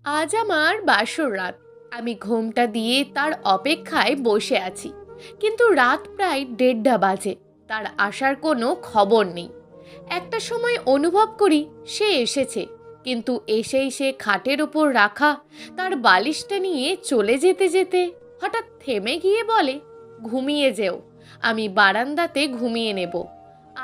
আজ আমার বাসর রাত। আমি ঘোমটা দিয়ে তার অপেক্ষায় বসে আছি, কিন্তু রাত প্রায় 1:30 বাজে। তার আসার কোনো খবর নেই। একটা সময় অনুভব করি সে এসেছে, কিন্তু এসেই সে খাটের ওপর রাখা তার বালিশটা নিয়ে চলে যেতে যেতে হঠাৎ থেমে গিয়ে বলে, ঘুমিয়ে যেও, আমি বারান্দাতে ঘুমিয়ে নেব।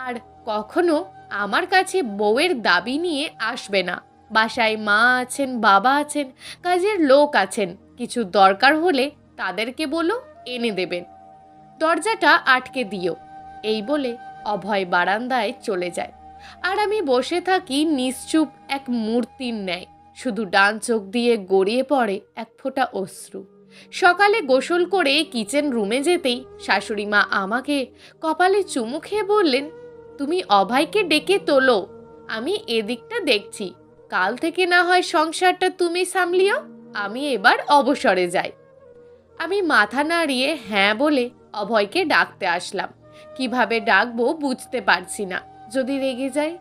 আর কখনো আমার কাছে বউয়ের দাবি নিয়ে আসবে না। বাসায় মা আছেন, বাবা আছেন, কাজের লোক আছেন, কিছু দরকার হলে তাদেরকে বলো, এনে দেবেন। দরজাটা আটকে দিও, এই বলে অভয় বারান্দায় চলে যায়। আর আমি বসে থাকি নিশ্চুপ এক মূর্তির ন্যায়। শুধু ডান চোখ দিয়ে গড়িয়ে পড়ে এক ফোঁটা অশ্রু। সকালে গোসল করে কিচেন রুমে যেতেই শাশুড়ি মা আমাকে কপালে চুমু খেয়ে বললেন, তুমি অভয়কে ডেকে তোলো, আমি এদিকটা দেখছি। কাল থেকে না হয় সংসারটা তুমি সামলিও, আমি এবার অবসরে যাই। আমি মাথা নাড়িয়ে হ্যাঁ বলে অভয়কে ডাকতে আসলাম। কিভাবে ডাকবো বুঝতে পারছি না, যদি রেগে যায়।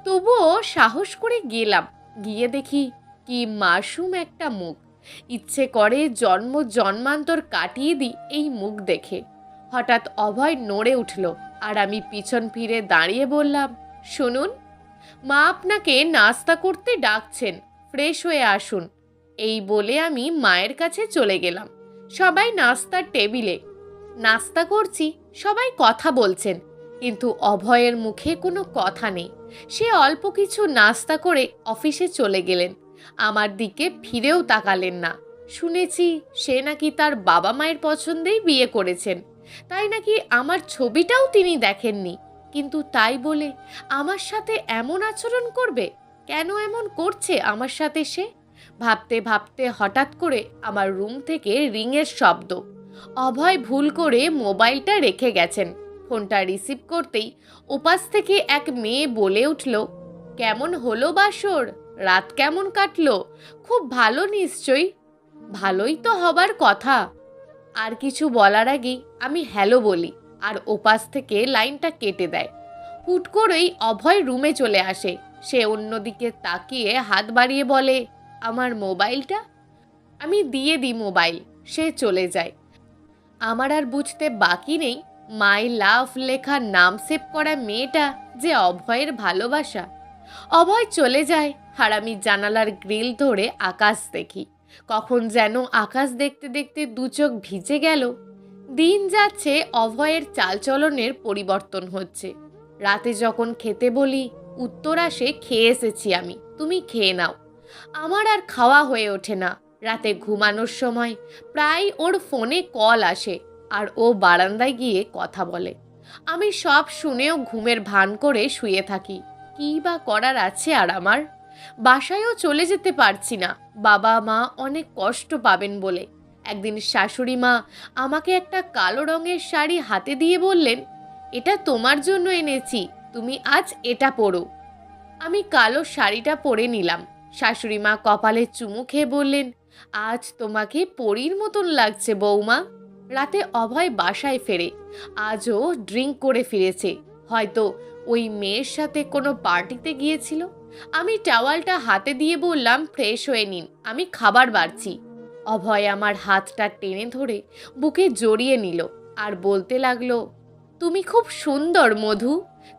তবুও সাহস করে গেলাম। গিয়ে দেখি কি মাসুম একটা মুখ। ইচ্ছে করে জন্ম জন্মান্তর কাটিয়ে দিই এই মুখ দেখে। হঠাৎ অভয় নড়ে উঠল, আর আমি পিছন ফিরে দাঁড়িয়ে বললাম, শুনুন, মা আপনাকে নাস্তা করতে ডাকছেন, ফ্রেশ হয়ে আসুন। এই বলে আমি মায়ের কাছে চলে গেলাম। সবাই নাস্তার টেবিলে নাস্তা করছি, সবাই কথা বলছেন, কিন্তু অভয়ের মুখে কোনো কথা নেই। সে অল্প কিছু নাস্তা করে অফিসে চলে গেলেন, আমার দিকে ফিরেও তাকালেন না। শুনেছি সে নাকি তার বাবা মায়ের পছন্দেই বিয়ে করেছেন, তাই নাকি আমার ছবিটাও তিনি দেখেননি। কিন্তু তাই বলে আমার সাথে এমন আচরণ করবে? কেন এমন করছে আমার সাথে সে? ভাবতে ভাবতে হঠাৎ করে আমার রুম থেকে রিংয়ের শব্দ। অভয় ভুল করে মোবাইলটা রেখে গেছেন। ফোনটা রিসিভ করতেই ওপাশ থেকে এক মেয়ে বলে উঠল, কেমন হলো বাসর? রাত কেমন কাটলো? খুব ভালো নিশ্চয়ই। ভালোই তো হবার কথা। আর কিছু বলার আগেই আমি হ্যালো বলি, আর ওপাশ থেকে লাইনটা কেটে দেয়। হুট করেই অভয় রুমে চলে আসে। সে অন্যদিকে তাকিয়ে হাত বাড়িয়ে বলে, আমার মোবাইলটা? আমি দিয়ে দিই মোবাইল। সে চলে যায়। আমার আর বুঝতে বাকি নেই মাই লাভ লেখা নাম সেভ করা মেয়েটা যে অভয়ের ভালোবাসা। অভয় চলে যায়, আর আমি জানালার গ্রিল ধরে আকাশ দেখি। কখন যেন আকাশ দেখতে দেখতে দু চোখ ভিজে গেল। দিন যাচ্ছে, অভয়ের চালচলনের পরিবর্তন হচ্ছে। রাতে যখন খেতে বলি, উত্তর আসে, খেয়ে এসেছি আমি, তুমি খেয়ে নাও। আমার আর খাওয়া হয়ে ওঠে না। রাতে ঘুমানোর সময় প্রায় ওর ফোনে কল আসে, আর ও বারান্দায় গিয়ে কথা বলে। আমি সব শুনেও ঘুমের ভান করে শুয়ে থাকি। কী বা করার আছে আর আমার? বাসায়ও চলে যেতে পারছি না, বাবা মা অনেক কষ্ট পাবেন বলে। একদিন শাশুড়ি মা আমাকে একটা কালো রঙের শাড়ি হাতে দিয়ে বললেন, এটা তোমার জন্য এনেছি, তুমি আজ এটা পরো। আমি কালো শাড়িটা পরে নিলাম। শাশুড়ি মা কপালে চুমু খেয়ে বললেন, আজ তোমাকে পরীর মতন লাগছে বৌমা। রাতে অভয় বাসায় ফেরে। আজও ড্রিঙ্ক করে ফিরেছে, হয়তো ওই মেয়ের সাথে কোনো পার্টিতে গিয়েছিল। আমি টাওয়ালটা হাতে দিয়ে বললাম, ফ্রেশ হয়ে নিন, আমি খাবার বাড়ছি। অভয় আমার হাতটা টেনে ধরে বুকে জড়িয়ে নিল, আর বলতে লাগলো, তুমি খুব সুন্দর মধু,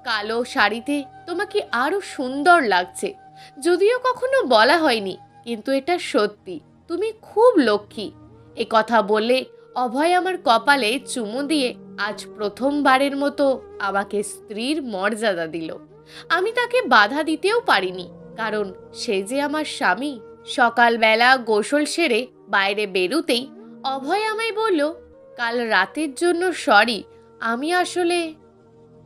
কালো শাড়িতে তোমাকে আরো সুন্দর লাগছে। যদিও কখনো বলা হয়নি, কিন্তু এটা সত্যি, তুমি খুব লক্ষ্মী। এ কথা বলে অভয় আমার কপালে চুমু দিয়ে আজ প্রথমবারের মতো আমাকে স্ত্রীর মর্যাদা দিল। আমি তাকে বাধা দিতেও পারিনি, কারণ সে যে আমার স্বামী। সকালবেলা গোসল সেরে বাইরে বেরুতেই অভয় আমায় বলল, কাল রাতের জন্য সরি। আমি আসলে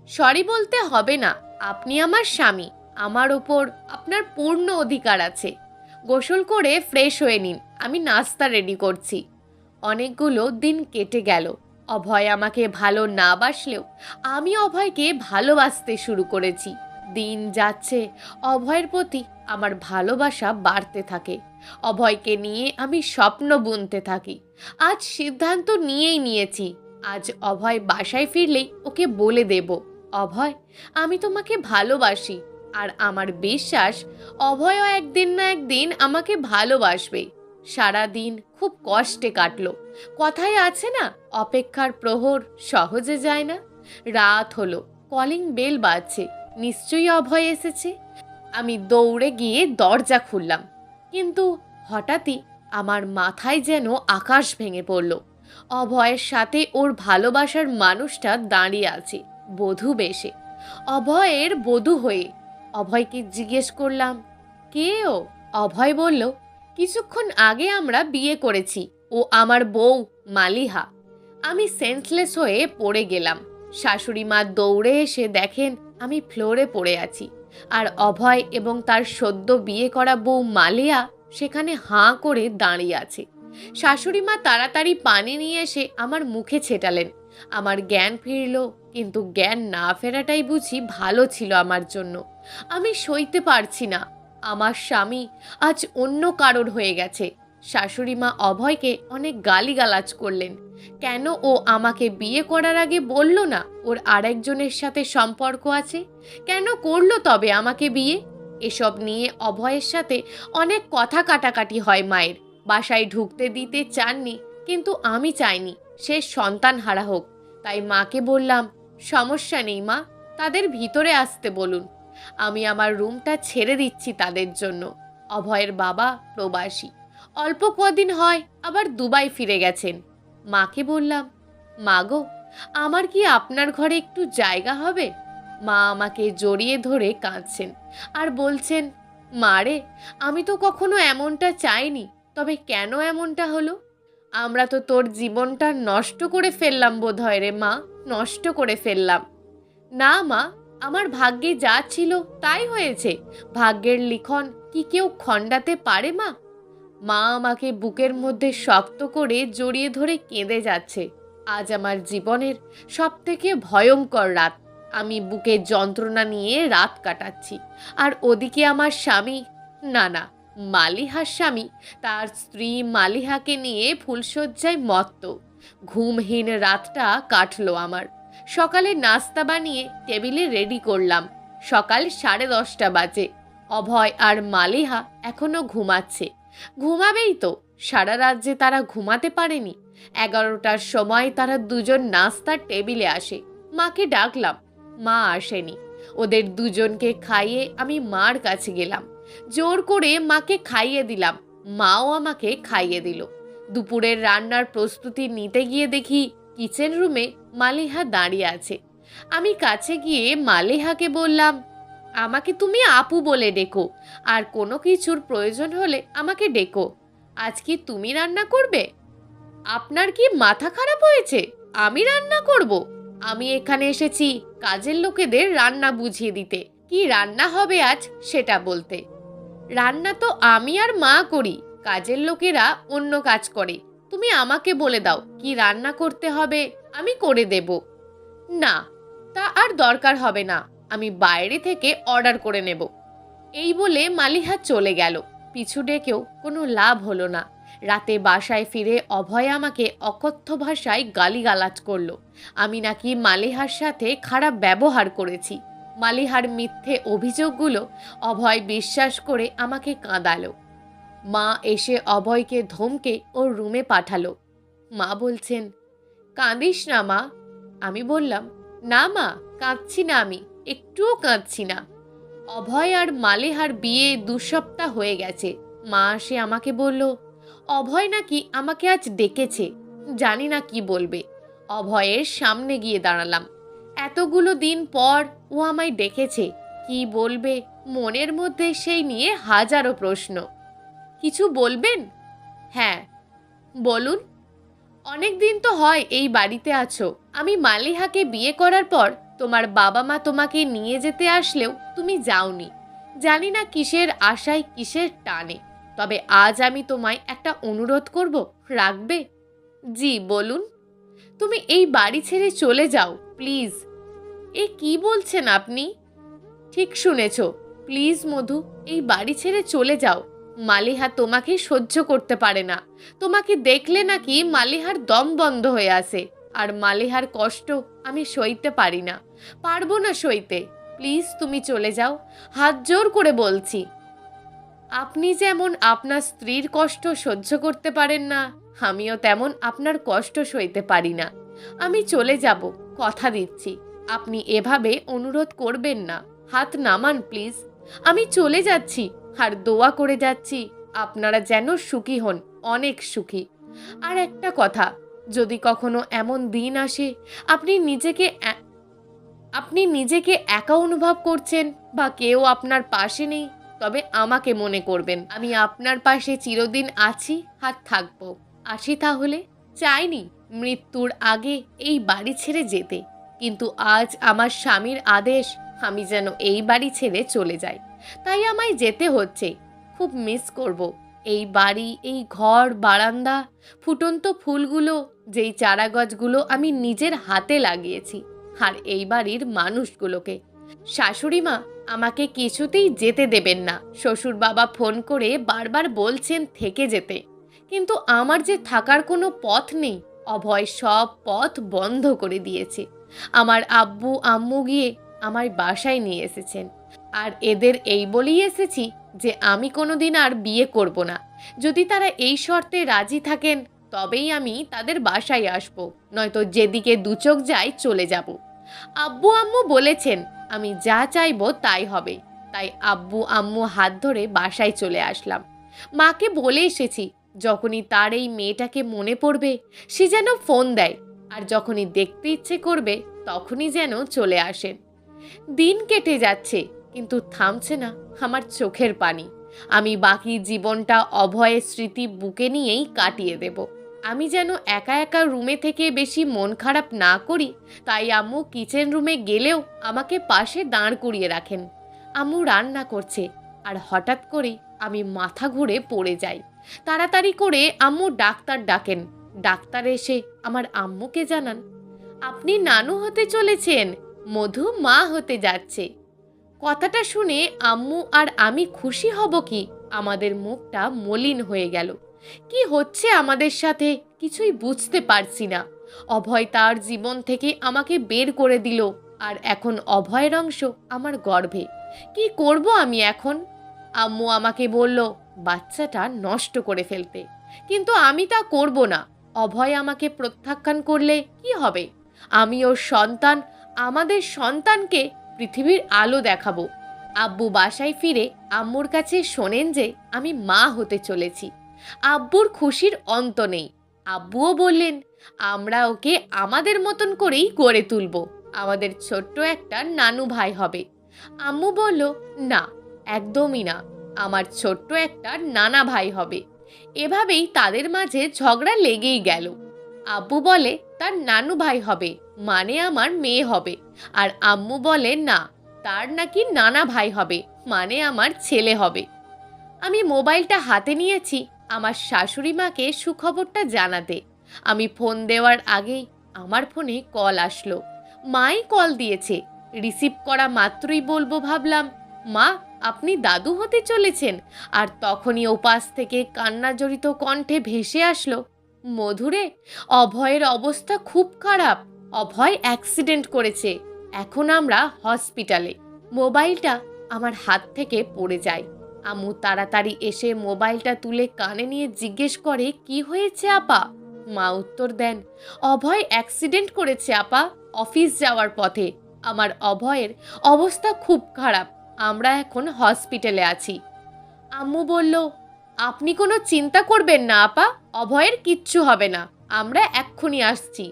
সরি বলতে হবে না, আপনি আমার স্বামী, আমার ওপর আপনার পূর্ণ অধিকার আছে। গোসল করে ফ্রেশ হয়ে নিন, আমি নাস্তা রেডি করছি। অনেকগুলো দিন কেটে গেল। অভয় আমাকে ভালো না বাসলেও আমি অভয়কে ভালোবাসতে শুরু করেছি। দিন যাচ্ছে, অভয়ের প্রতি আমার ভালোবাসা বাড়তে থাকে। অভয়কে নিয়ে আমি স্বপ্ন বুনতে থাকি। আজ সিদ্ধান্ত নিয়েই নিয়েছি, আজ অভয় বাসায় ফিরলেই ওকে বলে দেব, অভয়, আমি তোমাকে ভালোবাসি। আর আমার বিশ্বাস অভয়ও একদিন না একদিন আমাকে ভালোবাসবে। সারাদিন খুব কষ্টে কাটলো। কথায় আছে না, অপেক্ষার প্রহর সহজে যায় না। রাত হলো, কলিং বেল বাজছে, নিশ্চয়ই অভয় এসেছে। আমি দৌড়ে গিয়ে দরজা খুললাম, কিন্তু হঠাৎই আমার মাথায় যেন আকাশ ভেঙে পড়ল। অভয়ের সাথে ওর ভালোবাসার মানুষটা দাঁড়িয়ে আছে বধূ বেশে, অভয়ের বধূ হয়ে। অভয়কে জিজ্ঞেস করলাম, কে ও? অভয় বলল, কিছুক্ষণ আগে আমরা বিয়ে করেছি, ও আমার বউ মালিহা। আমি সেন্সলেস হয়ে পড়ে গেলাম। শাশুড়ি মা দৌড়ে এসে দেখেন আমি ফ্লোরে পড়ে আছি, আর অভয় এবং তার সদ্য বিয়ে করা বউ মালিয়া সেখানে হাঁ করে দাঁড়িয়ে আছে। শাশুড়ি মা তাড়াতাড়ি পানি নিয়ে এসে আমার মুখে ছেটালেন। আমার জ্ঞান ফিরল, কিন্তু জ্ঞান না ফেরাটাই বুঝি ভালো ছিল আমার জন্য। আমি সইতে পারছি না, আমার স্বামী আজ অন্য কারোর হয়ে গেছে। শাশুড়ি মা অভয়কে অনেক গালিগালাজ করলেন। কেন ও আমাকে বিয়ে করার আগে বলল না ওর আরেকজনের সাথে সম্পর্ক আছে? কেন করলো তবে আমাকে বিয়ে? এসব নিয়ে অভয়ের সাথে অনেক কথা কাটাকাটি হয় মায়ের। বাসায় ঢুকতে দিতে চাননি, কিন্তু আমি চাইনি সে সন্তান হারা হোক। তাই মাকে বললাম, সমস্যা নেই মা, তাদের ভিতরে আসতে বলুন, আমি আমার রুমটা ছেড়ে দিচ্ছি তাদের জন্য। অভয়ের বাবা প্রবাসী, অল্প কদিন হয় আবার দুবাই ফিরে গেছেন। মাকে বললাম, মা গো, আমার কি আপনার ঘরে একটু জায়গা হবে? মা আমাকে জড়িয়ে ধরে কাঁদছেন আর বলছেন, মা রে, আমি তো কখনো এমনটা চাইনি, তবে কেন এমনটা হলো? আমরা তো তোর জীবনটা নষ্ট করে ফেললাম বোধহয় রে মা, নষ্ট করে ফেললাম। না মা, আমার ভাগ্যে যা ছিল তাই হয়েছে। ভাগ্যের লিখন কি কেউ খণ্ডাতে পারে মা? মা আমাকে বুকের মধ্যে শক্ত করে জড়িয়ে ধরে কেঁদে যাচ্ছে। আজ আমার জীবনের সবথেকে ভয়ঙ্কর রাত। আমি বুকে যন্ত্রণা নিয়ে রাত কাটাচ্ছি, আর ওদিকে আমার স্বামী, না না, মালিহার স্বামী তার স্ত্রী মালিহাকে নিয়ে ফুলশয্যায় মত্ত। ঘুমহীন রাতটা কাটলো আমার। সকালে নাস্তা বানিয়ে টেবিলে রেডি করলাম। সকাল 10:30 বাজে। অভয় আর মালিহা এখনো ঘুমাচ্ছে। ঘুমাবেই তো, সারা রাত যে তারা ঘুমাতে পারেনি। 11টার সময় তারা দুজন নাস্তার টেবিলে আসে। মাকে ডাকলাম, মা আসেনি। ওদের দুজনকে খাইয়ে আমি মার কাছে গেলাম। জোর করে মাকে খাইয়ে দিলাম, মাও আমাকে খাইয়ে দিল। দুপুরের রান্নার প্রস্তুতি নিতে গিয়ে দেখি কিচেন রুমে মালিহা দাঁড়িয়ে আছে। আমি কাছে গিয়ে মালিহাকে বললাম, আমাকে তুমি আপু বলে ডেকো, আর কোনো কিছুর প্রয়োজন হলে আমাকে ডেকো। আজ কি তুমি রান্না করবে? আপনার কি মাথা খারাপ হয়েছে? আমি রান্না করব? আমি এখানে এসেছি কাজের লোকেদের রান্না বুঝিয়ে দিতে, কি রান্না হবে আজ সেটা বলতে। রান্না তো আমি আর মা করি, কাজের লোকেরা অন্য কাজ করে। তুমি আমাকে বলে দাও কি রান্না করতে হবে, আমি করে দেব। না, তা আর দরকার হবে না, আমি বাইরে থেকে অর্ডার করে নেব। এই বলে মালিহা চলে গেল। পিছু ডেকেও কোনো লাভ হলো না। রাতে বাসায় ফিরে অভয় আমাকে অকথ্য ভাষায় গালিগালাজ করলো। আমি নাকি মালিহার সাথে খারাপ ব্যবহার করেছি। মালিহার মিথ্যে অভিযোগগুলো অভয় বিশ্বাস করে আমাকে কাঁদালো। মা এসে অভয়কে ধমকে ওর রুমে পাঠালো। মা বলছেন, কাঁদিস না মা। আমি বললাম, না মা, কাঁদছি না, আমি একটুও কাঁদছি না। অভয় আর মালিহার বিয়ে 2 সপ্তাহ হয়ে গেছে। মা এসে আমাকে বলল, অভয় নাকি আমাকে আজ ডেকেছে, জানি না কি বলবে। অভয়ের সামনে গিয়ে দাঁড়ালাম। এতগুলো দিন পর ও আমায় ডেকেছে, কি বলবে? মনের মধ্যে সেই নিয়ে হাজারো প্রশ্ন। কিছু বলবেন? হ্যাঁ, বলুন। অনেক দিন তো হয় এই বাড়িতে আছো। আমি মালিহাকে বিয়ে করার পর তোমার বাবা মা তোমাকে নিয়ে যেতে আসলেও তুমি যাওনি। জানি না কিসের আশায়, কিসের টানে। তবে আজ আমি তোমায় একটা অনুরোধ করব, রাখবে? জি বলুন। তুমি এই বাড়ি ছেড়ে চলে যাও প্লিজ। এ কি বলছেন আপনি? ঠিক শুনেছ, প্লিজ মধু, এই বাড়ি ছেড়ে চলে যাও। মালিহা তোমাকে সহ্য করতে পারে না। তোমাকে দেখলে নাকি মালিহার দম বন্ধ হয়ে আসে। আর মালিহার কষ্ট আমি সইতে পারি না, পারবো না সইতে। প্লিজ তুমি চলে যাও, হাত জোর করে বলছি। আপনি যেমন আপনার স্ত্রীর কষ্ট সহ্য করতে পারেন না, আমিও তেমন আপনার কষ্ট সইতে পারি না। আমি চলে যাব, কথা দিচ্ছি। আপনি এভাবে অনুরোধ করবেন না, হাত নামান প্লিজ। আমি চলে যাচ্ছি, আর দোয়া করে যাচ্ছি আপনারা যেন সুখী হন, অনেক সুখী। আর একটা কথা, যদি কখনো এমন দিন আসে আপনি নিজেকে একা অনুভব করছেন বা কেউ আপনার পাশে নেই, তবে আমাকে মনে করবেন। আমি আপনার পাশে চিরদিন আছি আর থাকবো। আসি তাহলে। চাইনি মৃত্যুর আগে এই বাড়ি ছেড়ে যেতে, কিন্তু আজ আমার স্বামীর আদেশ আমি যেন এই বাড়ি ছেড়ে চলে যাই, তাই আমায় যেতে হচ্ছে। খুব মিস করব এই বাড়ি, এই ঘর, বারান্দা, ফুটন্ত ফুলগুলো, যেই চারা গাছগুলো আমি নিজের হাতে লাগিয়েছি, আর এই বাড়ির মানুষগুলোকে। শাশুড়ি মা আমাকে কিছুতেই যেতে দেবেন না। শ্বশুর বাবা ফোন করে বারবার বলছেন থেকে যেতে, কিন্তু আমার যে থাকার কোনো পথ নেই। অভয় সব পথ বন্ধ করে দিয়েছে। আমার আব্বু আম্মু গিয়ে আমার বাসায় নিয়ে এসেছেন, আর এদের এই বলেই এসেছি যে আমি কোনোদিন আর বিয়ে করব না। যদি তারা এই শর্তে রাজি থাকেন তবেই আমি তাদের বাসায় আসব, নয়তো যেদিকে দুচোখ যায় চলে যাব। আব্বু আম্মু বলেছেন আমি যা চাইবো তাই হবে, তাই আব্বু আম্মু হাত ধরে বাসায় চলে আসলাম। মাকে বলে এসেছি যখনই তার এই মেয়েটাকে মনে পড়বে সে যেন ফোন দেয়, আর যখনই দেখতে ইচ্ছে করবে তখনই যেন চলে আসেন। দিন কেটে যাচ্ছে, কিন্তু থামছে না আমার চোখের পানি। আমি বাকি জীবনটা অভয়ের স্মৃতি বুকে নিয়েই কাটিয়ে দেব। আমি যেন একা একা রুমে থেকে বেশি মন খারাপ না করি, তাই আম্মু কিচেন রুমে গেলেও আমাকে পাশে দাঁড় করিয়ে রাখেন। আম্মু রান্না করছে, আর হঠাৎ করে আমি মাথা ঘুরে পড়ে যাই। তাড়াতাড়ি করে আম্মু ডাক্তার ডাকেন। ডাক্তার এসে আমার আম্মুকে জানান আপনি নানু হতে চলেছেন, মধু মা হতে যাচ্ছে। কথাটা শুনে আম্মু আর আমি খুশি হব কি, আমাদের মুখটা মলিন হয়ে গেল। কি হচ্ছে আমাদের সাথে কিছুই বুঝতে পারছি না। অভয় তার জীবন থেকে আমাকে বের করে দিল, আর এখন অভয়ের অংশ আমার গর্ভে। কি করব আমি এখন? আম্মু আমাকে বলল বাচ্চাটা নষ্ট করে ফেলতে, কিন্তু আমি তা করব না। অভয় আমাকে প্রত্যাখ্যান করলে কি হবে? আমি ওর সন্তান, আমাদের সন্তানকে পৃথিবীর আলো দেখাবো। আব্বু বাসায় ফিরে আম্মুর কাছে শোনেন যে আমি মা হতে চলেছি। আব্বুর খুশির অন্ত নেই। আব্বুও বললেন আমরা ওকে আমাদের মতন করেই গড়ে তুলব, আমাদের ছোট্ট একটা নানু ভাই হবে। আম্মু বলল না, একদমই না, আমার ছোট্ট একটা নানা ভাই হবে। এভাবেই তাদের মাঝে ঝগড়া লেগেই গেল। আব্বু বলে তার নানু ভাই হবে, মানে আমার মেয়ে হবে, আর আম্মু বলে না, তার নাকি নানা ভাই হবে, মানে আমার ছেলে হবে। আমি মোবাইলটা হাতে নিয়েছি আমার শাশুড়ি মাকে সুখবরটা জানাতে। আমি ফোন দেওয়ার আগেই আমার ফোনে কল আসলো। মাই কল দিয়েছে। রিসিভ করা মাত্রই বলবো ভাবলাম, মা আপনি দাদু হতে চলেছেন, আর তখনই ওপাশ থেকে কান্নাজড়িত কণ্ঠে ভেসে আসলো, মধুরে, অভয়ের অবস্থা খুব খারাপ, অভয় অ্যাক্সিডেন্ট করেছে, এখন আমরা হসপিটালে। মোবাইলটা আমার হাত থেকে পড়ে যায়। আম্মু তাড়াতাড়ি এসে মোবাইলটা তুলে কানে নিয়ে জিজ্ঞেস করে কি হয়েছে আপা? মা উত্তর দেন অভয় অ্যাক্সিডেন্ট করেছে আপা, অফিস যাওয়ার পথে। আমার অভয়ের অবস্থা খুব খারাপ, আমরা এখন হসপিটালে আছি। আম্মু বলল আপনি কোনো চিন্তা করবেন না আপা, অভয়ের কিচ্ছু হবে না, আমরা এক্ষুনি আসছি।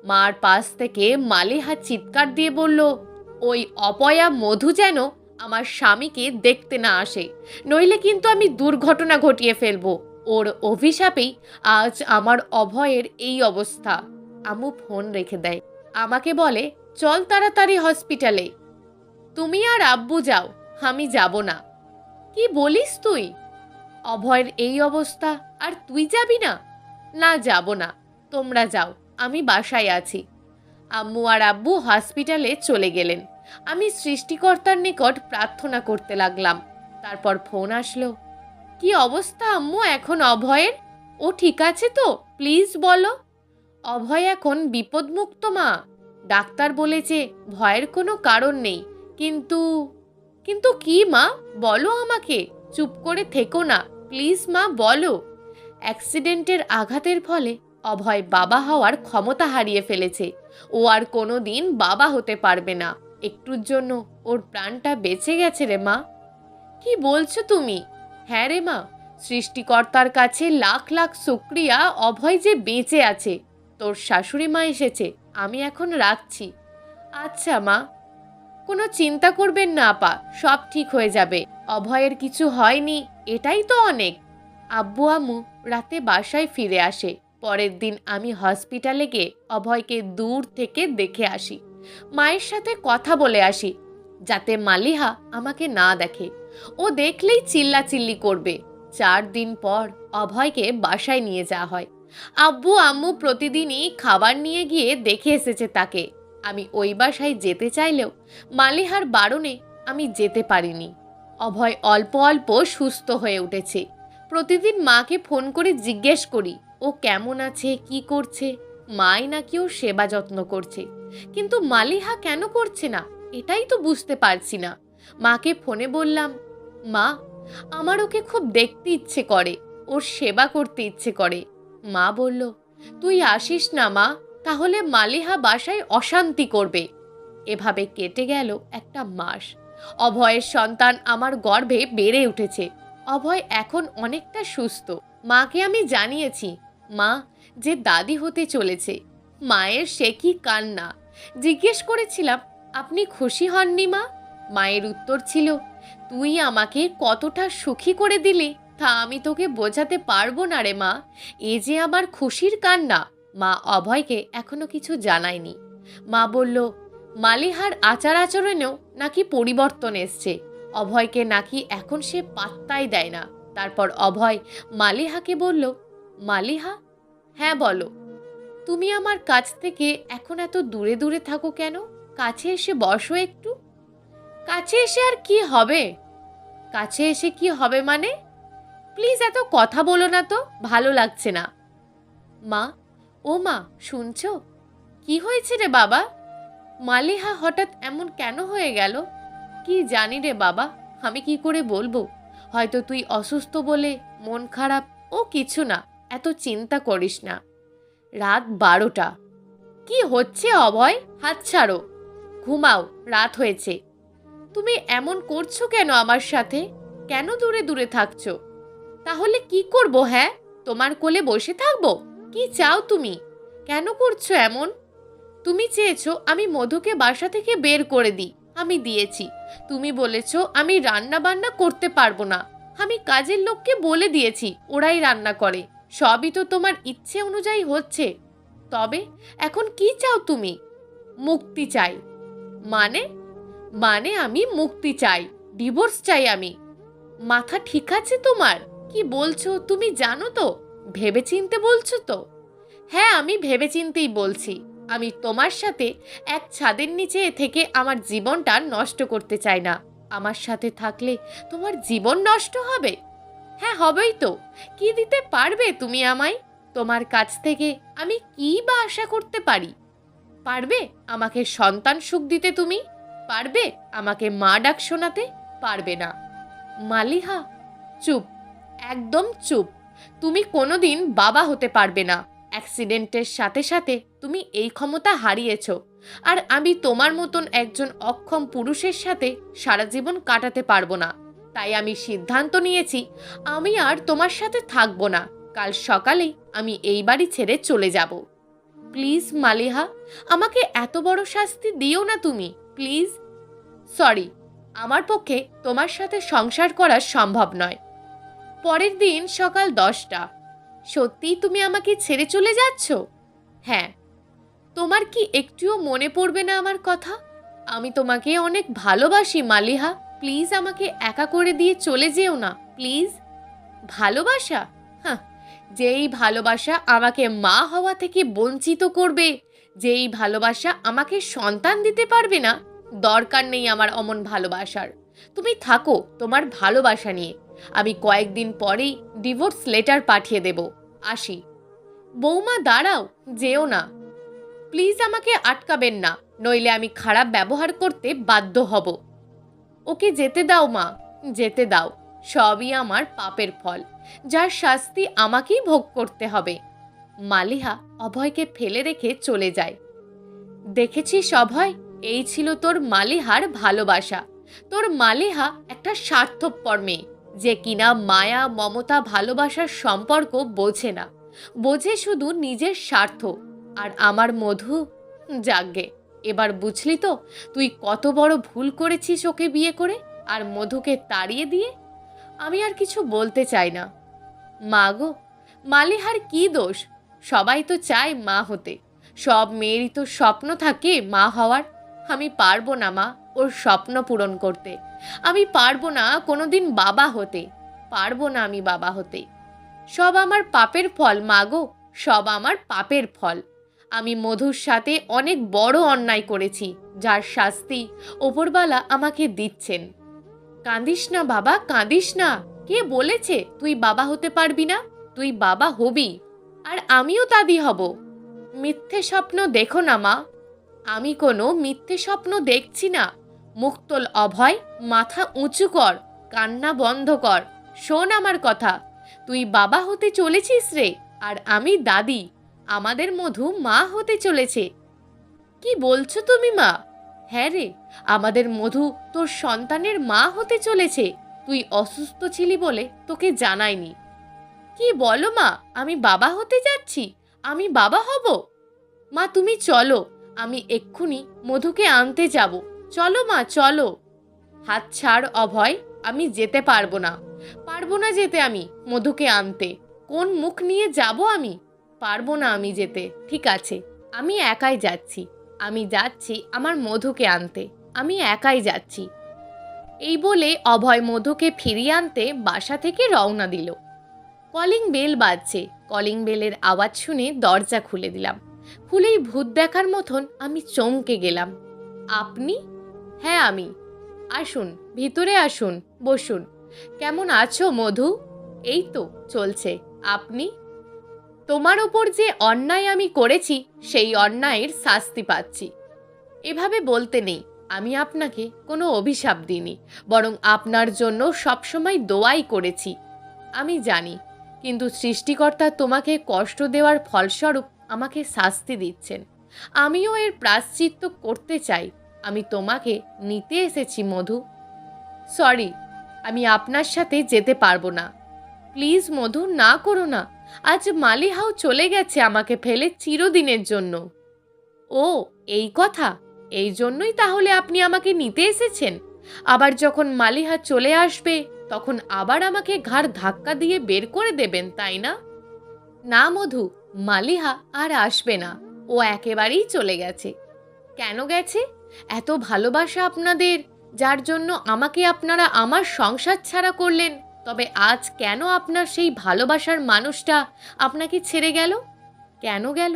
মার পাশ থেকে মালিহা চিৎকার দিয়ে বলল ওই অপয়া মধু যেন আমার স্বামীকে দেখতে না আসে, নইলে কিন্তু আমি দুর্ঘটনা ঘটিয়ে ফেলবো। ওর অভিশাপেই আজ আমার অভয়ের এই অবস্থা। আম্মু ফোন রেখে দেয়। আমাকে বলে চল তাড়াতাড়ি হসপিটালে। তুমি আর আব্বু যাও, আমি যাব না। কি বলিস তুই? অভয়ের এই অবস্থা আর তুই যাবি না? না, যাব না, তোমরা যাও, আমি বাসায় আছি। আম্মু আর আব্বু হসপিটালে চলে গেলেন। আমি সৃষ্টিকর্তার নিকট প্রার্থনা করতে লাগলাম। তারপর ফোন আসলো। কি অবস্থা আম্মু এখন অভয়ের? ও ঠিক আছে তো? প্লিজ বলো। অভয় এখন বিপদমুক্ত মা, ডাক্তার বলেছে ভয়ের কোনো কারণ নেই, কিন্তু কিন্তু কি মা, বলো আমাকে, চুপ করে থেকো না প্লিজ মা, বলো। অ্যাক্সিডেন্টের আঘাতের ফলে অভয় বাবা হওয়ার ক্ষমতা হারিয়ে ফেলেছে। ও আর কোনো দিন বাবা হতে পারবে না। একটুর জন্য ওর প্রাণটা বেঁচে গেছে রে মা। কি বলছো তুমি? হ্যাঁ রে মা, সৃষ্টিকর্তার কাছে লাখ লাখ শুকরিয়া, অভয় যে বেঁচে আছে। তোর শাশুড়ি মা এসেছে, আমি এখন রাখছি। আচ্ছা মা। কোনো চিন্তা করবেন না আপা, সব ঠিক হয়ে যাবে। অভয়ের কিছু হয়নি, এটাই তো অনেক। আব্বু আম্মু রাতে বাসায় ফিরে আসে। পরের দিন আমি হসপিটালে গিয়ে অভয়কে দূর থেকে দেখে আসি। মায়ের সাথে কথা বলে আসি, যাতে মালিহা আমাকে না দেখে। ও দেখলেই চিল্লাচিল্লি করবে। 4 দিন পর অভয়কে বাসায় নিয়ে যাওয়া হয়। আব্বু আম্মু প্রতিদিনই খাবার নিয়ে গিয়ে দেখে এসেছে তাকে। আমি ওই বাসায় যেতে চাইলেও মালিহার বারণে আমি যেতে পারিনি। অভয় অল্প অল্প সুস্থ হয়ে উঠেছে। প্রতিদিন মাকে ফোন করে জিজ্ঞেস করি ও কেমন আছে, কি করছে। মাই নাকি ওর সেবা যত্ন করছে, কিন্তু মালিহা কেন করছে না এটাই তো বুঝতে পারছি না। মাকে ফোনে বললাম, মা, আমার ওকে খুব দেখতে ইচ্ছে করে, ওর সেবা করতে ইচ্ছে করে। মা বলল, তুই আসিস না মা, তাহলে মালিহা বাসায় অশান্তি করবে। এভাবে কেটে গেল একটা মাস। অভয়ের সন্তান আমার গর্ভে বেড়ে উঠেছে। অভয় এখন অনেকটা সুস্থ। মাকে আমি জানিয়েছি মা যে দাদি হতে চলেছে। মায়ের সে কি কান্না! জিজ্ঞেস করেছিলাম, আপনি খুশি হননি মা? মায়ের উত্তর ছিল, তুই আমাকে কতটা সুখী করে দিলি তা আমি তোকে বোঝাতে পারবো না রে মা। এ যে আমার খুশির কান্না। মা অভয়কে এখনো কিছু জানায়নি। মা বলল, মালিহার আচার আচরণেও নাকি পরিবর্তন এসছে। অভয়কে নাকি এখন সে পাত্তাই দেয় না। তারপর অভয় মালিহাকে বলল, মালিহা, হ্যাঁ বলো, তুমি আমার কাছ থেকে এখন এত দূরে দূরে থাকো কেন? কাছে এসে বসো একটু। কাছে এসে আর কি হবে? কাছে এসে কি হবে মানে? প্লিজ এত কথা বলো না তো, ভালো লাগছে না। মা, ও মা, শুনছো? কি হয়েছে রে বাবা? মালিহা হঠাৎ এমন কেন হয়ে গেল? কি জানি রে বাবা, আমি কি করে বলবো? হয়তো তুই অসুস্থ বলে মন খারাপ। ও কিছু না, এত চিন্তা করিস না। রাত 12টা। কি হচ্ছে অভয়? হাত ছাড়ো, ঘুমাও, রাত হয়েছে। তুমি এমন করছো কেন আমার সাথে? কেন দূরে দূরে থাকছো? তাহলে কি করব? হ্যাঁ, তোমার কোলে বসে থাকবো? কি চাও তুমি? কেন করছো এমন? তুমি চেয়েছো আমি মধুকে বাসা থেকে বের করে দিই, আমি দিয়েছি। তুমি বলেছো আমি রান্না বান্না করতে পারবো না, আমি কাজের লোককে বলে দিয়েছি ওরাই রান্না করে। সবই তো তোমার ইচ্ছে অনুযায়ী হচ্ছে। তবে এখন কি চাও তুমি? মুক্তি চাই। মানে? মানে আমি মুক্তি চাই, ডিভোর্স চাই আমি। মাথা ঠিক আছে তোমার? কি বলছো তুমি জানো তো? ভেবেচিন্তে বলছো তো? হ্যাঁ, আমি ভেবেচিন্তেই বলছি। আমি তোমার সাথে এক ছাদের নিচে থেকে আমার জীবনটা নষ্ট করতে চাই না। আমার সাথে থাকলে তোমার জীবন নষ্ট হবে? হ্যাঁ, হবেই তো। কি দিতে পারবে তুমি আমায়? তোমার কাছ থেকে আমি কি বা আশা করতে পারি? পারবে আমাকে সন্তান সুখ দিতে তুমি? পারবে আমাকে মা ডাক শোনাতে? পারবে না। মালিহা, চুপ, একদম চুপ। তুমি কোনোদিন বাবা হতে পারবে না। অ্যাক্সিডেন্টের সাথে সাথে তুমি এই ক্ষমতা হারিয়েছ। আর আমি তোমার মতন একজন অক্ষম পুরুষের সাথে সারা জীবন কাটাতে পারবো না। তাই আমি সিদ্ধান্ত নিয়েছি আমি আর তোমার সাথে থাকবো না। কাল সকালেই আমি এই বাড়ি ছেড়ে চলে যাব। প্লিজ মালিহা, আমাকে এত বড় শাস্তি দিও না তুমি, প্লিজ। সরি, আমার পক্ষে তোমার সাথে সংসার করা সম্ভব নয়। পরের দিন সকাল 10টা। সত্যিই তুমি আমাকে ছেড়ে চলে যাচ্ছ? হ্যাঁ। তোমার কি একটুও মনে পড়বে না আমার কথা? আমি তোমাকে অনেক ভালোবাসি মালিহা, প্লিজ আমাকে একা করে দিয়ে চলে যেও না, প্লিজ। ভালোবাসা? হ্যাঁ, যেই ভালোবাসা আমাকে মা হওয়া থেকে বঞ্চিত করবে, যেই ভালোবাসা আমাকে সন্তান দিতে পারবে না, দরকার নেই আমার অমন ভালোবাসার। তুমি থাকো তোমার ভালোবাসা নিয়ে। আমি কয়েকদিন পরেই ডিভোর্স লেটার পাঠিয়ে দেব। আসি। বৌমা দাঁড়াও, যেও না। প্লিজ আমাকে আটকাবেন না, নইলে আমি খারাপ ব্যবহার করতে বাধ্য হব। ওকে যেতে দাও মা, যেতে দাও। সবই আমার পাপের ফল, যার শাস্তি আমাকেই ভোগ করতে হবে। মালিহা অভয়কে ফেলে রেখে চলে যায়। দেখেছিস অভয়, এই ছিল তোর মালিহার ভালোবাসা। তোর মালিহা একটা স্বার্থপর মেয়ে, যে কিনা মায়া মমতা ভালোবাসার সম্পর্ক বোঝে না, বোঝে শুধু নিজের স্বার্থ। আর আমার মধু, যাগ্গে, এবার বুঝলি তো তুই কত বড় ভুল করেছিস ওকে বিয়ে করে আর মধুকে তাড়িয়ে দিয়ে। আমি আর কিছু বলতে চাই না। মা গো, মালিহার কি দোষ? সবাই তো চায় মা হতে, সব মেয়েরই তো স্বপ্ন থাকে মা হওয়ার। আমি পারবো না মা ওর স্বপ্ন পূরণ করতে। আমি পারবো না কোনোদিন বাবা হতে, পারবো না আমি বাবা হতে। সব আমার পাপের ফল মা গো, সব আমার পাপের ফল। আমি মধুর সাথে অনেক বড় অন্যায় করেছি, যার শাস্তি ওপরওয়ালা আমাকে দিচ্ছেন। কাঁদিস না বাবা, কাঁদিস না। কে বলেছে তুই বাবা হতে পারবি না? তুই বাবা হবি, আর আমিও দাদি হব। মিথ্যে স্বপ্ন দেখো না মা। আমি কোনো মিথ্যে স্বপ্ন দেখছি না। মুখ তোল অভয়, মাথা উঁচু কর, কান্না বন্ধ কর, শোন আমার কথা। তুই বাবা হতে চলেছিস রে, আর আমি দাদি। আমাদের মধু মা হতে চলেছে। কি বলছো তুমি মা? হ্যাঁ রে, আমাদের মধু তোর সন্তানের মা হতে চলেছে। তুই অসুস্থ ছিলি বলে তোকে জানাইনি। কি বলো মা, আমি বাবা হতে যাচ্ছি? আমি বাবা হব? মা তুমি চলো, আমি এক্ষুনি মধুকে আনতে যাব। চলো মা, চলো। হাত ছাড় অভয়, আমি যেতে পারবো না, পারবো না যেতে আমি মধুকে আনতে। কোন মুখ নিয়ে যাব আমি? পারবো না আমি যেতে। ঠিক আছে, আমি একাই যাচ্ছি। আমি যাচ্ছি আমার মধুকে আনতে, আমি একাই যাচ্ছি। এই বলে অভয় মধুকে ফিরিয়ে আনতে বাসা থেকে রওনা দিল। কলিং বেল বাজছে। কলিং বেলের আওয়াজ শুনে দরজা খুলে দিলাম। খুলেই ভূত দেখার মতন আমি চমকে গেলাম। আপনি? হ্যাঁ আমি। আসুন, ভিতরে আসুন, বসুন। কেমন আছো মধু? এই তো চলছে। আপনি? তোমার ওপর যে অন্যায় আমি করেছি, সেই অন্যায়ের শাস্তি পাচ্ছি। এভাবে বলতে নেই, আমি আপনাকে কোনো অভিশাপ দিইনি, বরং আপনার জন্য সবসময় দোয়াই করেছি। আমি জানি, কিন্তু সৃষ্টিকর্তা তোমাকে কষ্ট দেওয়ার ফলস্বরূপ আমাকে শাস্তি দিচ্ছেন। আমিও এর প্রায়শ্চিত্ত করতে চাই। আমি তোমাকে নিতে এসেছি মধু। সরি, আমি আপনার সাথে যেতে পারবো না। প্লিজ মধু, না করো না। আজ মালিহাও চলে গেছে আমাকে ফেলে চিরদিনের জন্য। ও, এই কথা। এই জন্যই তাহলে আপনি আমাকে নিতে এসেছেন? আবার যখন মালিহা চলে আসবে, তখন আবার আমাকে ঘাড় ধাক্কা দিয়ে বের করে দেবেন, তাই না? না মধু, মালিহা আর আসবে না। ও একেবারেই চলে গেছে। কেন গেছে? এত ভালোবাসা আপনাদের, যার জন্য আমাকে আপনারা আমার সংসার ছাড়া করলেন, তবে আজ কেন আপনার সেই ভালোবাসার মানুষটা আপনাকে ছেড়ে গেল? কেন গেল?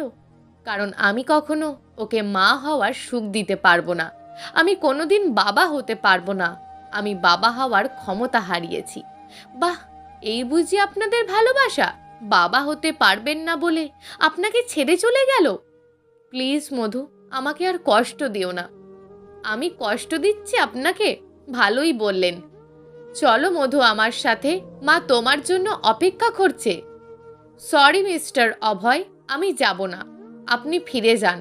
কারণ আমি কখনো ওকে মা হওয়ার সুখ দিতে পারবো না। আমি কোনোদিন বাবা হতে পারবো না। আমি বাবা হওয়ার ক্ষমতা হারিয়েছি। বাহ, এই বুঝি আপনাদের ভালোবাসা? বাবা হতে পারবেন না বলে আপনাকে ছেড়ে চলে গেল? প্লিজ মধু, আমাকে আর কষ্ট দিও না। আমি কষ্ট দিচ্ছি আপনাকে? ভালোই বললেন। চলো মধু আমার সাথে, মা তোমার জন্য অপেক্ষা করছে। সরি মিস্টার অভয়, আমি যাব না। আপনি ফিরে যান।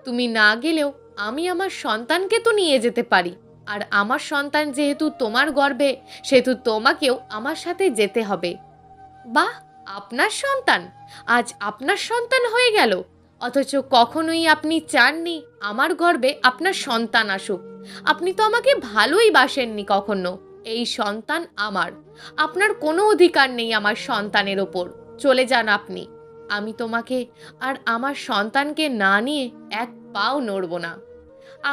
তুমি না গেলেও আমি আমার সন্তানকে তো নিয়ে যেতে পারি। আর আমার সন্তান যেহেতু তোমার গর্ভে, সেহেতু তোমাকেও আমার সাথে যেতে হবে। বাহ, আপনার সন্তান? আজ আপনার সন্তান হয়ে গেল, অথচ কখনোই আপনি চাননি আমার গর্ভে আপনার সন্তান আসুক। আপনি তো আমাকে ভালোই বাসেননি কখনো। এই সন্তান আমার। আপনার কোনো অধিকার নেই আমার সন্তানের ওপর। চলে যান আপনি। আমি তোমাকে আর আমার সন্তানকে না নিয়ে এক পাও নড়ব না।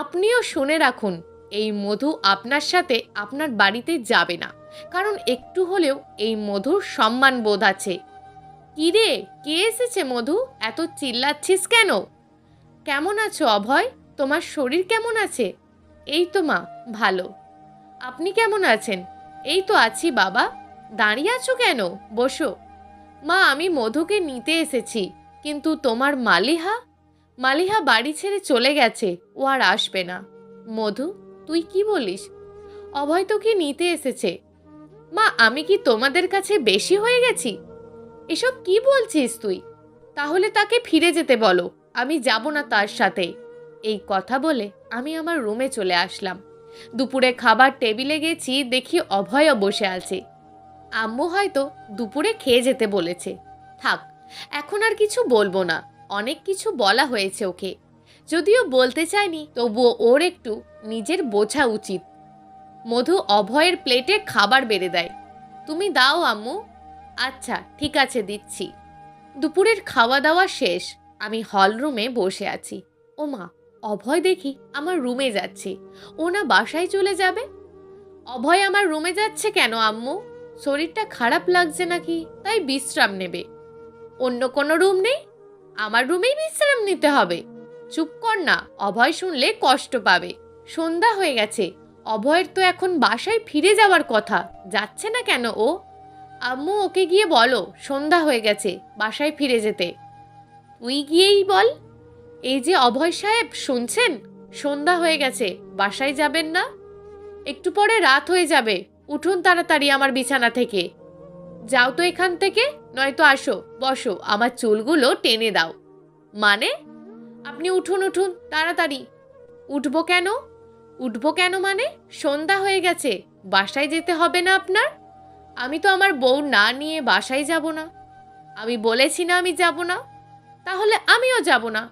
আপনিও শুনে রাখুন, এই মধু আপনার সাথে আপনার বাড়িতে যাবে না, কারণ একটু হলেও এই মধুর সম্মান বোধ আছে। কি রে, কে এসেছে মধু? এত চিল্লাচ্ছিস কেন? কেমন আছো অভয়? তোমার শরীর কেমন আছে? এই তো মা, ভালো। আপনি কেমন আছেন? এই তো আছি বাবা। দাঁড়িয়ে আছো কেন? বসো। মা, আমি মধুকে নিতে এসেছি, কিন্তু তোমার মালিহা? মালিহা বাড়ি ছেড়ে চলে গেছে, ও আর আসবে না। মধু, তুই কি বলিস? অভয় তোকে নিতে এসেছে। মা, আমি কি তোমাদের কাছে বেশি হয়ে গেছি? এসব কি বলছিস তুই? তাহলে তাকে ফিরে যেতে বলো, আমি যাব না তার সাথে। এই কথা বলে আমি আমার রুমে চলে আসলাম। দুপুরে খাবার টেবিলে গেছি, দেখি অভয়ও বসে আছে। আম্মু হয়তো দুপুরে খেয়ে যেতে বলেছে। থাক, এখন আর কিছু বলবো না, অনেক কিছু বলা হয়েছে ওকে। যদিও বলতে চায়নি, তবুও ওর একটু নিজের বোঝা উচিত। মধু অভয়ের প্লেটে খাবার বেড়ে দেয়। তুমি দাও আম্মু। আচ্ছা ঠিক আছে, দিচ্ছি। দুপুরের খাওয়া দাওয়া শেষ, আমি হল রুমে বসে আছি। ও মা, অভয় দেখি আমার রুমে যাচ্ছে। ও না বাসায় চলে যাবে? অভয় আমার রুমে যাচ্ছে কেন আম্মু? শরীরটা খারাপ লাগছে নাকি, তাই বিশ্রাম নেবে। অন্য কোনো রুম নেই? আমার রুমেই বিশ্রাম নিতে হবে? চুপ কর না, অভয় শুনলে কষ্ট পাবে। সন্ধ্যা হয়ে গেছে, অভয়ের তো এখন বাসায় ফিরে যাওয়ার কথা, যাচ্ছে না কেন ও? আম্মু, ওকে গিয়ে বলো সন্ধ্যা হয়ে গেছে, বাসায় ফিরে যেতে। তুই গিয়েই বল। এই যে অভয় সাহেব, শুনছেন? সন্ধ্যা হয়ে গেছে, বাসায় যাবেন না? একটু পরে রাত হয়ে যাবে, উঠুন তাড়াতাড়ি আমার বিছানা থেকে। যাও তো এখান থেকে, নয়তো আসো বসো, আমার চুলগুলো টেনে দাও। মানে? আপনি উঠুন উঠুন তাড়াতাড়ি। উঠবো কেন? উঠবো কেন মানে? সন্ধ্যা হয়ে গেছে, বাসায় যেতে হবে না আপনার? আমি তো আমার বউ না নিয়ে বাসায় যাব না। আমি বলেছি না আমি যাব না? তাহলে আমিও যাব না।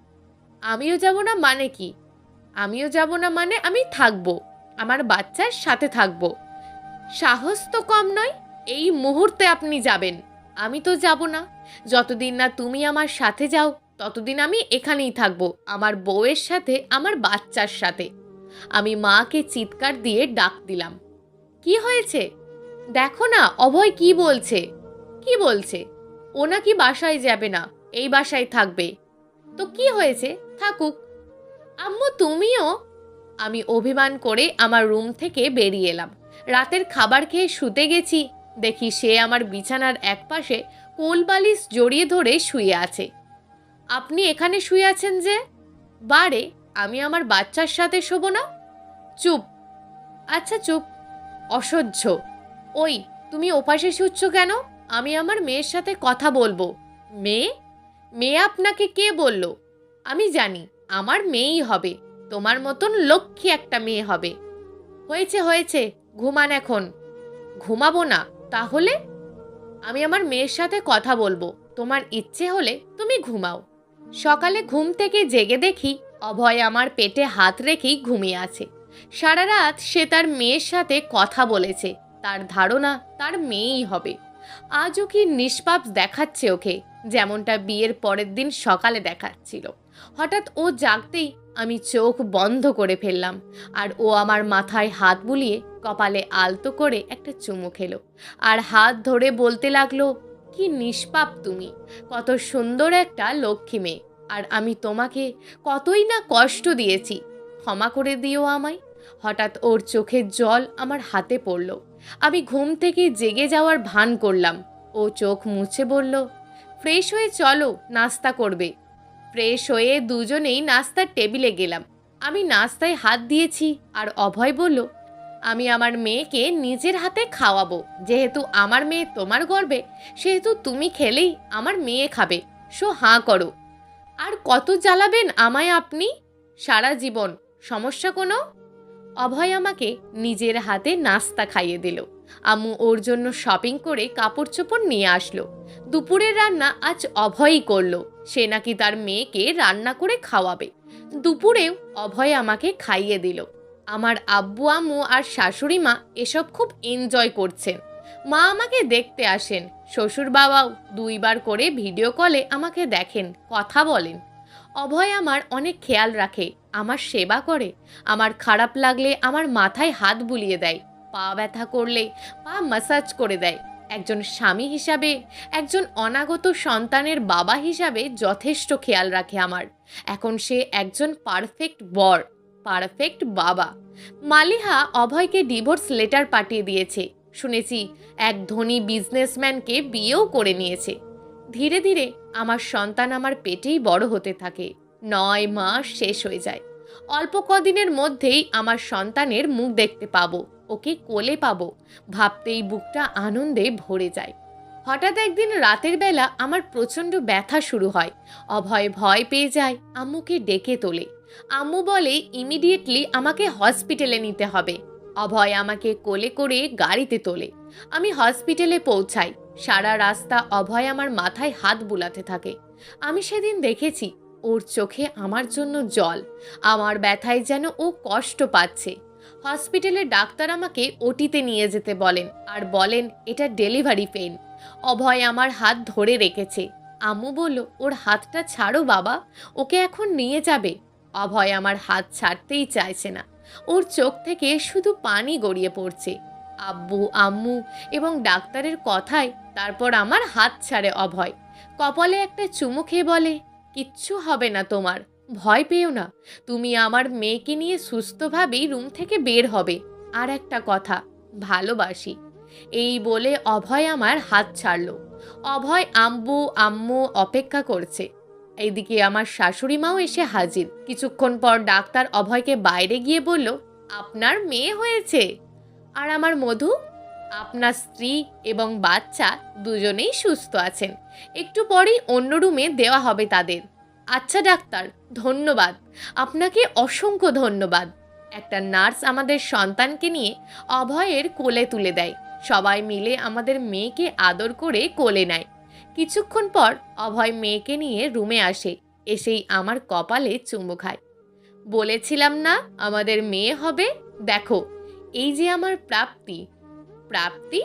আমিও যাব না মানে কি? আমিও যাব না মানে আমি থাকবো, আমার বাচ্চার সাথে থাকবো। সাহস তো কম নয়, এই মুহূর্তে আপনি যাবেন। আমি তো যাব না। যতদিন না তুমি আমার সাথে যাও, ততদিন আমি এখানেই থাকবো, আমার বউয়ের সাথে, আমার বাচ্চার সাথে। আমি মাকে চিৎকার দিয়ে ডাক দিলাম। কি হয়েছে? দেখো না অভয় কি বলছে। কি বলছে? ও নাকি বাসায় যাবে না, এই বাসায় থাকবে। তো কি হয়েছে, থাকুক। আম্মু তুমিও? আমি অভিমান করে আমার রুম থেকে বেরিয়ে এলাম। রাতের খাবার খেয়ে শুতে গেছি, দেখি সে আমার বিছানার একপাশে কোল বালিশ জড়িয়ে ধরে শুয়ে আছে। আপনি এখানে শুয়ে আছেন যে? বারে, আমি আমার বাচ্চার সাথে শোবো না? চুপ। আচ্ছা চুপ। অসহ্য। ওই, তুমি ওপাশে শুচ্ছ কেন? আমি আমার মেয়ের সাথে কথা বলবো। মেয়ে? মেয়ে আপনাকে কে বলল? আমি জানি আমার মেয়েই হবে, তোমার মতন লক্ষ্মী একটা মেয়ে হবে। হয়েছে হয়েছে, ঘুমান এখন। ঘুমাবো না? তাহলে? আমি আমার মেয়ের সাথে কথা বলবো, তোমার ইচ্ছে হলে তুমি ঘুমাও। সকালে ঘুম থেকে জেগে দেখি অভয় আমার পেটে হাত রেখেই ঘুমিয়ে আছে। সারা রাত সে তার মেয়ের সাথে কথা বলেছে, তার ধারণা তার মেয়েই হবে। আজও কি নিষ্পাপ দেখাচ্ছে ওকে, যেমনটা বিয়ের পরের দিন সকালে দেখাচ্ছিল। হঠাৎ ও জাগতেই আমি চোখ বন্ধ করে ফেললাম, আর ও আমার মাথায় হাত বুলিয়ে কপালে আলতো করে একটা চুমু খেলো, আর হাত ধরে বলতে লাগলো, কি নিষ্পাপ তুমি, কত সুন্দর একটা লক্ষ্মী মেয়ে, আর আমি তোমাকে কতই না কষ্ট দিয়েছি, ক্ষমা করে দিও আমায়। হঠাৎ ওর চোখের জল আমার হাতে পড়ল। আমি ঘুম থেকে জেগে যাওয়ার ভান করলাম। ও চোখ মুছে বলল, ফ্রেশ হয়ে চলো, নাস্তা করবে। ফ্রেশ হয়ে দুজনেই নাস্তার টেবিলে গেলাম। আমি নাস্তায় হাত দিয়েছি, আর অভয় বলল, আমি আমার মেয়েকে নিজের হাতে খাওয়াবো, যেহেতু আমার মেয়ে তোমার গর্বে, সেহেতু তুমি খেলেই আমার মেয়ে খাবে। সো হাঁ করো। আর কত জ্বালাবেন আমায় আপনি? সারা জীবন। সমস্যা কোনো? অভয় আমাকে নিজের হাতে নাস্তা খাইয়ে দিল। আম্মু ওর জন্য শপিং করে কাপড় চোপড় নিয়ে আসলো। দুপুরের রান্না আজ অভয়ই করলো, সে নাকি তার মেয়েকে রান্না করে খাওয়াবে। দুপুরেও অভয় আমাকে খাইয়ে দিল। আমার আব্বু আম্মু আর শাশুড়ি মা এসব খুব এনজয় করছেন। মা আমাকে দেখতে আসেন, শ্বশুর বাবাও 2বার করে ভিডিও কলে আমাকে দেখেন, কথা বলেন। অভয় আমার অনেক খেয়াল রাখে, আমার সেবা করে, আমার খারাপ লাগলে আমার মাথায় হাত বুলিয়ে দেয়, পা ব্যথা করলে পা ম্যাসাজ করে দেয়। একজন স্বামী হিসাবে, একজন অনাগত সন্তানের বাবা হিসাবে যথেষ্ট খেয়াল রাখে আমার। এখন সে একজন পারফেক্ট বর, পারফেক্ট বাবা। মালিহা অভয়কে ডিভোর্স লেটার পাঠিয়ে দিয়েছে, শুনেছি এক ধনী বিজনেসম্যানকে বিয়েও করে নিয়েছে। ধীরে ধীরে আমার সন্তান আমার পেটেই বড় হতে থাকে। 9 মাস শেষ হয়ে যায়। অল্প কদিনের মধ্যেই আমার সন্তানের মুখ দেখতে পাবো। ওকে কোলে পাবো ভাবতেই বুকটা আনন্দে ভরে যায়। হঠাৎ একদিন রাতের বেলা আমার প্রচণ্ড ব্যথা শুরু হয়। অভয় ভয় পেয়ে যায়, আম্মুকে ডেকে তোলে। আম্মু বলে ইমিডিয়েটলি আমাকে হসপিটালে নিতে হবে। অভয় আমাকে কোলে করে গাড়িতে তোলে। আমি হসপিটালে পৌঁছাই। সারা রাস্তা অভয় আমার মাথায় হাত বুলাতে থাকে। আমি সেদিন দেখেছি ওর চোখে আমার জন্য জল। আমার ব্যথায় যেন ও কষ্ট পাচ্ছে। হসপিটালে ডাক্তার আমাকে ওটিতে নিয়ে যেতে বলেন আর বলেন এটা ডেলিভারি পেইন। অভয় আমার হাত ধরে রেখেছে। আম্মু বলল ওর হাতটা ছাড়ো বাবা, ওকে এখন নিয়ে যাবে। অভয় আমার হাত ছাড়তেই চাইছে না। ওর চোখ থেকে শুধু পানি গড়িয়ে পড়ছে। আব্বু আম্মু এবং ডাক্তারের কথায় তারপর আমার হাত ছাড়ে অভয়। কপালে একটা চুমু খেয়ে বলে কিচ্ছু হবে না তোমার, ভয় পেও না, তুমি আমার মেয়েকে নিয়ে সুস্থভাবেই রুম থেকে বের হবে। আর একটা কথা, ভালোবাসি। এই বলে অভয় আমার হাত ছাড়ল। অভয় আব্বু আম্মু অপেক্ষা করছে। এইদিকে আমার শাশুড়ি মাও এসে হাজির। কিছুক্ষণ পর ডাক্তার অভয়কে বাইরে গিয়ে বলল আপনার মেয়ে হয়েছে। আর আমার মধু, আপনার স্ত্রী এবং বাচ্চা দুজনেই সুস্থ আছেন। একটু পরেই অন্য রুমে দেওয়া হবে তাদের। আচ্ছা ডাক্তার, ধন্যবাদ, আপনাকে অসংখ্য ধন্যবাদ। একটা নার্স আমাদের সন্তানকে নিয়ে অভয়ের কোলে তুলে দেয়। সবাই মিলে আমাদের মেয়েকে আদর করে কোলে নেয়। কিছুক্ষণ পর অভয় মেয়েকে নিয়ে রুমে আসে। এসেই আমার কপালে চুমু খায়। বলেছিলাম না আমাদের মেয়ে হবে, দেখো এই যে আমার প্রাপ্তি। প্রাপ্তি?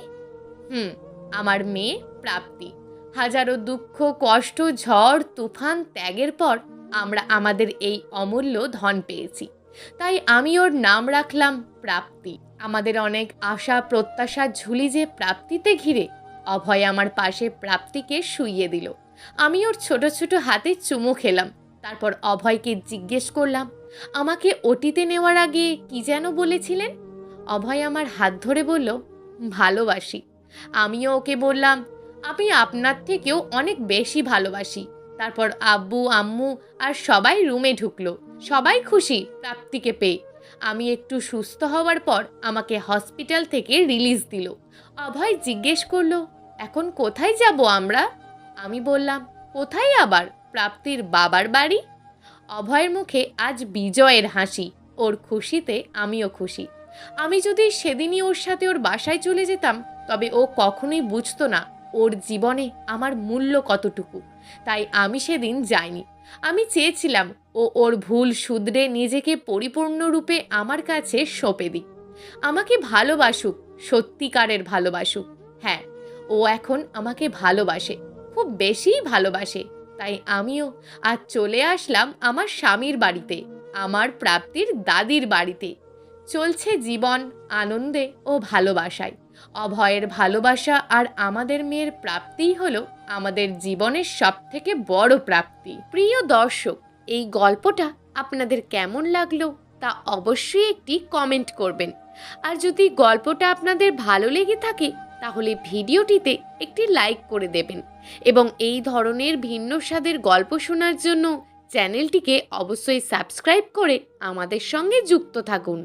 আমার মেয়ে প্রাপ্তি। হাজারো দুঃখ কষ্ট ঝড় তুফান ত্যাগের পর আমরা আমাদের এই অমূল্য ধন পেয়েছি। তাই আমি ওর নাম রাখলাম প্রাপ্তি। আমাদের অনেক আশা প্রত্যাশা ঝুলি যে প্রাপ্তিতে ঘিরে। অভয় আমার পাশে প্রাপ্তিকে শুইয়ে দিল। আমি ওর ছোট ছোট হাতে চুমু খেলাম। তারপর অভয়কে জিজ্ঞেস করলাম আমাকে ওটিতে নেওয়ার আগে কি যেন বলেছিলেন? অভয় আমার হাত ধরে বলল ভালোবাসি। আমিও ওকে বললাম আমি আপনার থেকেও অনেক বেশি ভালোবাসি। তারপর আব্বু আম্মু আর সবাই রুমে ঢুকলো। সবাই খুশি প্রাপ্তিকে পেয়ে। আমি একটু সুস্থ হওয়ার পর আমাকে হসপিটাল থেকে রিলিজ দিল। অভয় জিজ্ঞেস করলো এখন কোথায় যাব আমরা? আমি বললাম কোথায় আবার, প্রাপ্তির বাবার বাড়ি। অভয়ের মুখে আজ বিজয়ের হাসি। ওর খুশিতে আমিও খুশি। আমি যদি সেদিনই ওর সাথে ওর বাসায় চলে যেতাম তবে ও কখনোই বুঝতো না ওর জীবনে আমার মূল্য কতটুকু। তাই আমি সেদিন যাইনি। আমি চেয়েছিলাম ও ওর ভুল শুধরে নিজেকে পরিপূর্ণরূপে আমার কাছে সঁপে দিক। আমাকে ভালোবাসুক, সত্যিকারের ভালোবাসুক। হ্যাঁ, ও এখন আমাকে ভালোবাসে, খুব বেশিই ভালোবাসে। তাই আমিও আজ চলে আসলাম আমার স্বামীর বাড়িতে, আমার প্রাপ্তির দাদির বাড়িতে। চলছে জীবন আনন্দে ও ভালোবাসায়। অভয়ের ভালোবাসা আর আমাদের মেয়ের প্রাপ্তিই হলো আমাদের জীবনের সবথেকে বড় প্রাপ্তি। প্রিয় দর্শক, এই গল্পটা আপনাদের কেমন লাগলো তা অবশ্যই একটি কমেন্ট করবেন। আর যদি গল্পটা আপনাদের ভালো লেগে থাকে তাহলে ভিডিওটিতে একটি লাইক করে দেবেন এবং এই ধরনের ভিন্ন স্বাদের গল্প শোনার জন্য চ্যানেলটিকে অবশ্যই সাবস্ক্রাইব করে আমাদের সঙ্গে যুক্ত থাকুন।